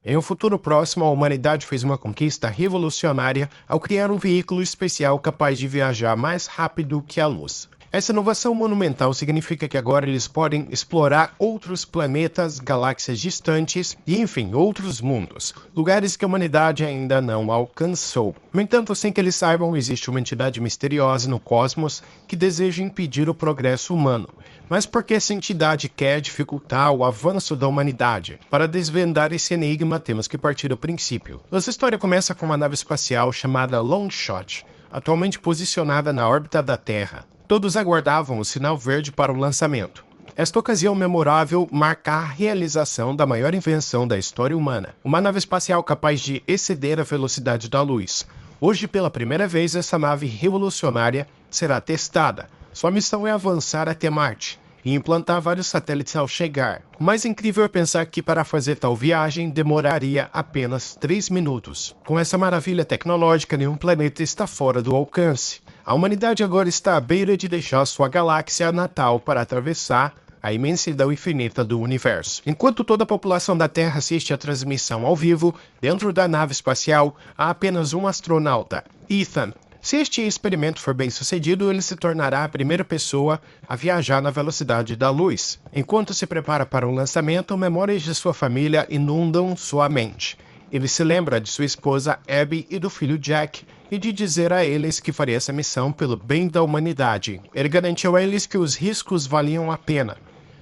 Em um futuro próximo, a humanidade fez uma conquista revolucionária ao criar um veículo especial capaz de viajar mais rápido que a luz. Essa inovação monumental significa que agora eles podem explorar outros planetas, galáxias distantes e, enfim, outros mundos, lugares que a humanidade ainda não alcançou. No entanto, sem que eles saibam, existe uma entidade misteriosa no cosmos que deseja impedir o progresso humano. Mas por que essa entidade quer dificultar o avanço da humanidade? Para desvendar esse enigma, temos que partir do princípio. Nossa história começa com uma nave espacial chamada Longshot, atualmente posicionada na órbita da Terra. Todos aguardavam o sinal verde para o lançamento. Esta ocasião memorável marca a realização da maior invenção da história humana, uma nave espacial capaz de exceder a velocidade da luz. Hoje, pela primeira vez, essa nave revolucionária será testada. Sua missão é avançar até Marte e implantar vários satélites ao chegar. O mais incrível é pensar que para fazer tal viagem demoraria apenas 3 minutos. Com essa maravilha tecnológica, nenhum planeta está fora do alcance. A humanidade agora está à beira de deixar sua galáxia natal para atravessar a imensidão infinita do universo. Enquanto toda a população da Terra assiste à transmissão ao vivo, dentro da nave espacial há apenas um astronauta, Ethan. Se este experimento for bem sucedido, ele se tornará a primeira pessoa a viajar na velocidade da luz. Enquanto se prepara para o lançamento, memórias de sua família inundam sua mente. Ele se lembra de sua esposa Abby e do filho Jack, e de dizer a eles que faria essa missão pelo bem da humanidade. Ele garantiu a eles que os riscos valiam a pena.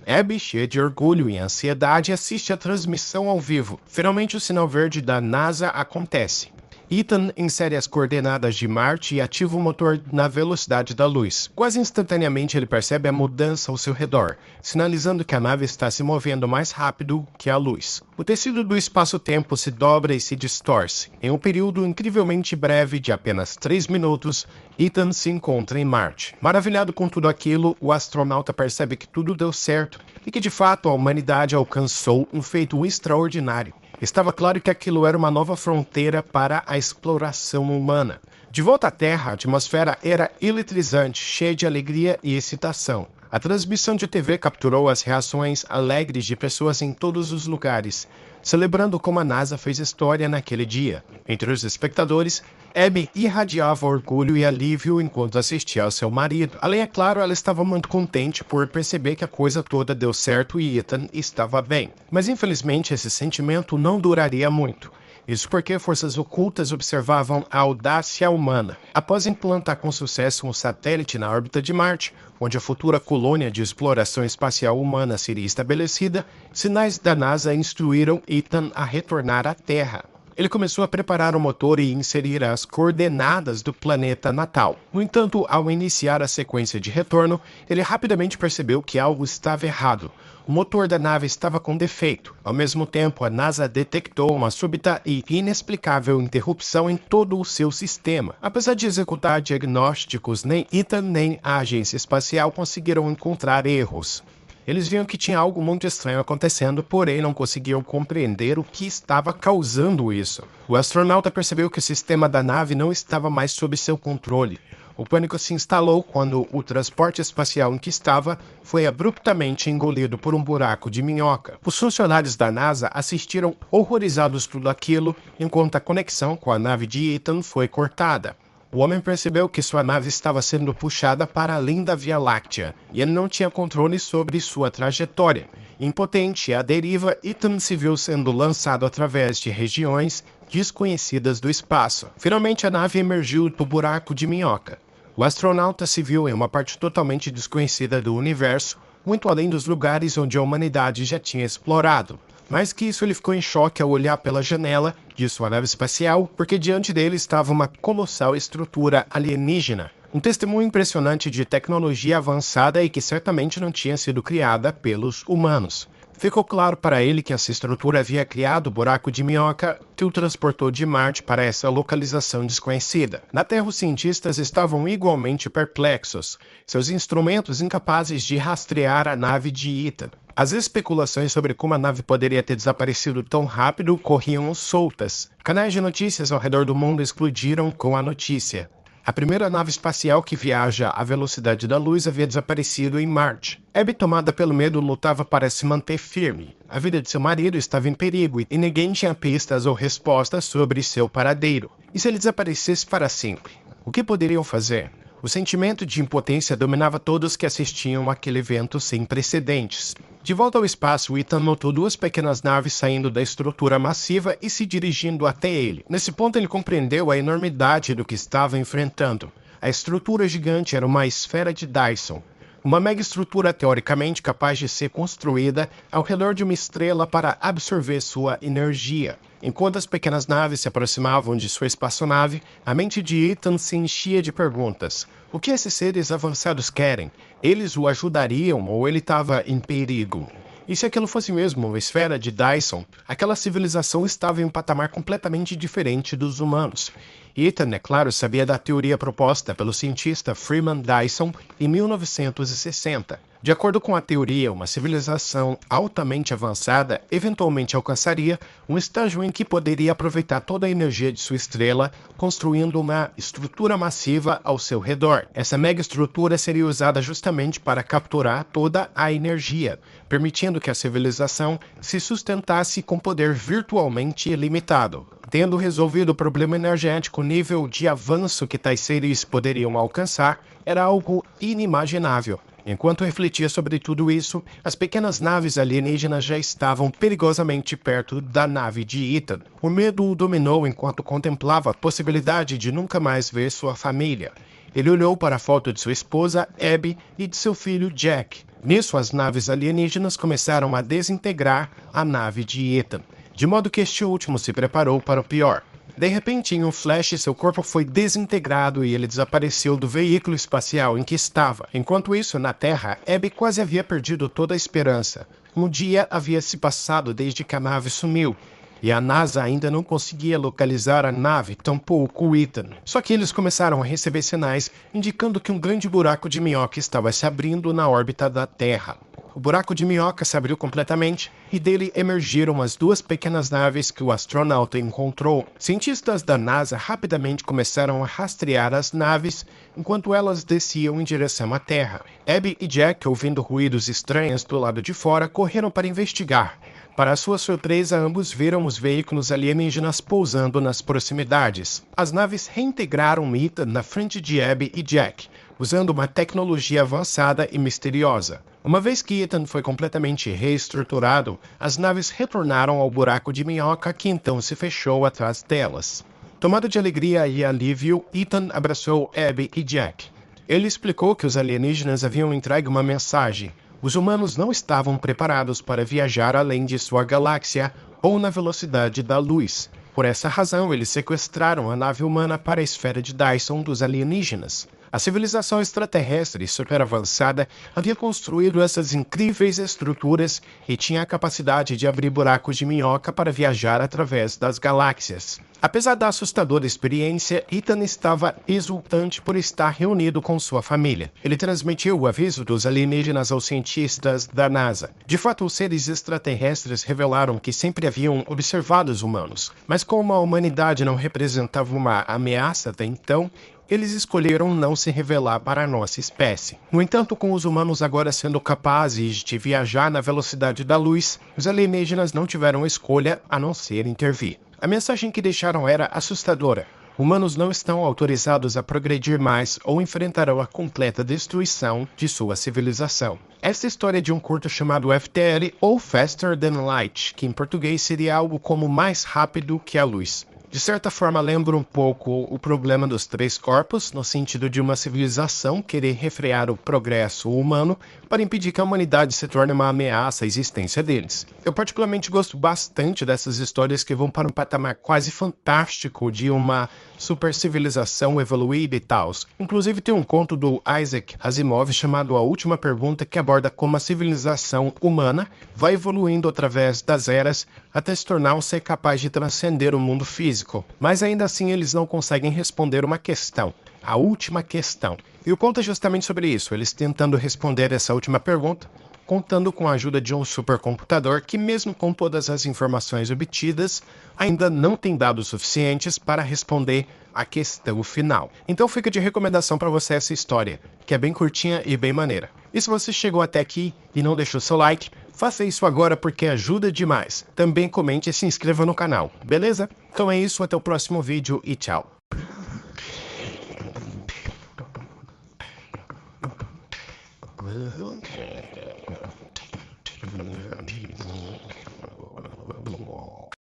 Abby, cheia de orgulho e ansiedade, assiste a transmissão ao vivo. Finalmente o sinal verde da NASA acontece. Ethan insere as coordenadas de Marte e ativa o motor na velocidade da luz. Quase instantaneamente ele percebe a mudança ao seu redor, sinalizando que a nave está se movendo mais rápido que a luz. O tecido do espaço-tempo se dobra e se distorce. Em um período incrivelmente breve de apenas 3 minutos, Ethan se encontra em Marte. Maravilhado com tudo aquilo, o astronauta percebe que tudo deu certo e que de fato a humanidade alcançou um feito extraordinário. Estava claro que aquilo era uma nova fronteira para a exploração humana. De volta à Terra, a atmosfera era eletrizante, cheia de alegria e excitação. A transmissão de TV capturou as reações alegres de pessoas em todos os lugares, celebrando como a NASA fez história naquele dia. Entre os espectadores, Abby irradiava orgulho e alívio enquanto assistia ao seu marido. Além, é claro, ela estava muito contente por perceber que a coisa toda deu certo e Ethan estava bem. Mas infelizmente esse sentimento não duraria muito. Isso porque forças ocultas observavam a audácia humana. Após implantar com sucesso um satélite na órbita de Marte, onde a futura colônia de exploração espacial humana seria estabelecida, sinais da NASA instruíram Ethan a retornar à Terra. Ele começou a preparar o motor e inserir as coordenadas do planeta natal. No entanto, ao iniciar a sequência de retorno, ele rapidamente percebeu que algo estava errado. O motor da nave estava com defeito. Ao mesmo tempo, a NASA detectou uma súbita e inexplicável interrupção em todo o seu sistema. Apesar de executar diagnósticos, nem Ethan nem a agência espacial conseguiram encontrar erros. Eles viam que tinha algo muito estranho acontecendo, porém não conseguiam compreender o que estava causando isso. O astronauta percebeu que o sistema da nave não estava mais sob seu controle. O pânico se instalou quando o transporte espacial em que estava foi abruptamente engolido por um buraco de minhoca. Os funcionários da NASA assistiram horrorizados tudo aquilo, enquanto a conexão com a nave de Ethan foi cortada. O homem percebeu que sua nave estava sendo puxada para além da Via Láctea, e ele não tinha controle sobre sua trajetória. Impotente à deriva, Ethan se viu sendo lançado através de regiões desconhecidas do espaço. Finalmente a nave emergiu do buraco de minhoca. O astronauta se viu em uma parte totalmente desconhecida do universo, muito além dos lugares onde a humanidade já tinha explorado. Mais que isso, ele ficou em choque ao olhar pela janela de sua nave espacial, porque diante dele estava uma colossal estrutura alienígena. Um testemunho impressionante de tecnologia avançada e que certamente não tinha sido criada pelos humanos. Ficou claro para ele que essa estrutura havia criado o buraco de minhoca que o transportou de Marte para essa localização desconhecida. Na Terra, os cientistas estavam igualmente perplexos, seus instrumentos incapazes de rastrear a nave de Ethan. As especulações sobre como a nave poderia ter desaparecido tão rápido corriam soltas. Canais de notícias ao redor do mundo explodiram com a notícia. A primeira nave espacial que viaja à velocidade da luz havia desaparecido em Marte. Abby, tomada pelo medo, lutava para se manter firme. A vida de seu marido estava em perigo e ninguém tinha pistas ou respostas sobre seu paradeiro. E se ele desaparecesse para sempre? O que poderiam fazer? O sentimento de impotência dominava todos que assistiam àquele evento sem precedentes. De volta ao espaço, Ethan notou duas pequenas naves saindo da estrutura massiva e se dirigindo até ele. Nesse ponto, ele compreendeu a enormidade do que estava enfrentando. A estrutura gigante era uma esfera de Dyson, uma megaestrutura teoricamente capaz de ser construída ao redor de uma estrela para absorver sua energia. Enquanto as pequenas naves se aproximavam de sua espaçonave, a mente de Ethan se enchia de perguntas. O que esses seres avançados querem? Eles o ajudariam ou ele estava em perigo? E se aquilo fosse mesmo uma esfera de Dyson, aquela civilização estava em um patamar completamente diferente dos humanos. Ethan, é claro, sabia da teoria proposta pelo cientista Freeman Dyson em 1960. De acordo com a teoria, uma civilização altamente avançada eventualmente alcançaria um estágio em que poderia aproveitar toda a energia de sua estrela, construindo uma estrutura massiva ao seu redor. Essa megaestrutura seria usada justamente para capturar toda a energia, permitindo que a civilização se sustentasse com poder virtualmente ilimitado. Tendo resolvido o problema energético, o nível de avanço que tais seres poderiam alcançar era algo inimaginável. Enquanto refletia sobre tudo isso, as pequenas naves alienígenas já estavam perigosamente perto da nave de Ethan. O medo o dominou enquanto contemplava a possibilidade de nunca mais ver sua família. Ele olhou para a foto de sua esposa, Abby, e de seu filho, Jack. Nisso, as naves alienígenas começaram a desintegrar a nave de Ethan, de modo que este último se preparou para o pior. De repente, em um flash, seu corpo foi desintegrado e ele desapareceu do veículo espacial em que estava. Enquanto isso, na Terra, Abby quase havia perdido toda a esperança. Um dia havia se passado desde que a nave sumiu, e a NASA ainda não conseguia localizar a nave, tampouco Ethan. Só que eles começaram a receber sinais indicando que um grande buraco de minhoca estava se abrindo na órbita da Terra. O buraco de minhoca se abriu completamente e dele emergiram as duas pequenas naves que o astronauta encontrou. Cientistas da NASA rapidamente começaram a rastrear as naves enquanto elas desciam em direção à Terra. Abby e Jack, ouvindo ruídos estranhos do lado de fora, correram para investigar. Para sua surpresa, ambos viram os veículos alienígenas pousando nas proximidades. As naves reintegraram Ethan na frente de Abby e Jack, usando uma tecnologia avançada e misteriosa. Uma vez que Ethan foi completamente reestruturado, as naves retornaram ao buraco de minhoca que então se fechou atrás delas. Tomado de alegria e alívio, Ethan abraçou Abby e Jack. Ele explicou que os alienígenas haviam entregue uma mensagem. Os humanos não estavam preparados para viajar além de sua galáxia ou na velocidade da luz. Por essa razão, eles sequestraram a nave humana para a esfera de Dyson dos alienígenas. A civilização extraterrestre super avançada havia construído essas incríveis estruturas e tinha a capacidade de abrir buracos de minhoca para viajar através das galáxias. Apesar da assustadora experiência, Ethan estava exultante por estar reunido com sua família. Ele transmitiu o aviso dos alienígenas aos cientistas da NASA. De fato, os seres extraterrestres revelaram que sempre haviam observado os humanos, mas como a humanidade não representava uma ameaça até então, eles escolheram não se revelar para a nossa espécie. No entanto, com os humanos agora sendo capazes de viajar na velocidade da luz, os alienígenas não tiveram escolha a não ser intervir. A mensagem que deixaram era assustadora. Humanos não estão autorizados a progredir mais ou enfrentarão a completa destruição de sua civilização. Esta história é de um curto chamado FTL ou Faster Than Light, que em português seria algo como mais rápido que a luz. De certa forma, lembra um pouco o problema dos três corpos, no sentido de uma civilização querer refrear o progresso humano para impedir que a humanidade se torne uma ameaça à existência deles. Eu particularmente gosto bastante dessas histórias que vão para um patamar quase fantástico de uma super civilização evoluída e tal. Inclusive tem um conto do Isaac Asimov chamado A Última Pergunta, que aborda como a civilização humana vai evoluindo através das eras até se tornar um ser capaz de transcender o mundo físico. Mas ainda assim eles não conseguem responder uma questão, a última questão. E o conto é justamente sobre isso, eles tentando responder essa última pergunta, contando com a ajuda de um supercomputador que, mesmo com todas as informações obtidas, ainda não tem dados suficientes para responder a questão final. Então fica de recomendação para você essa história, que é bem curtinha e bem maneira. E se você chegou até aqui e não deixou seu like, faça isso agora porque ajuda demais. Também comente e se inscreva no canal, beleza? Então é isso, até o próximo vídeo e tchau.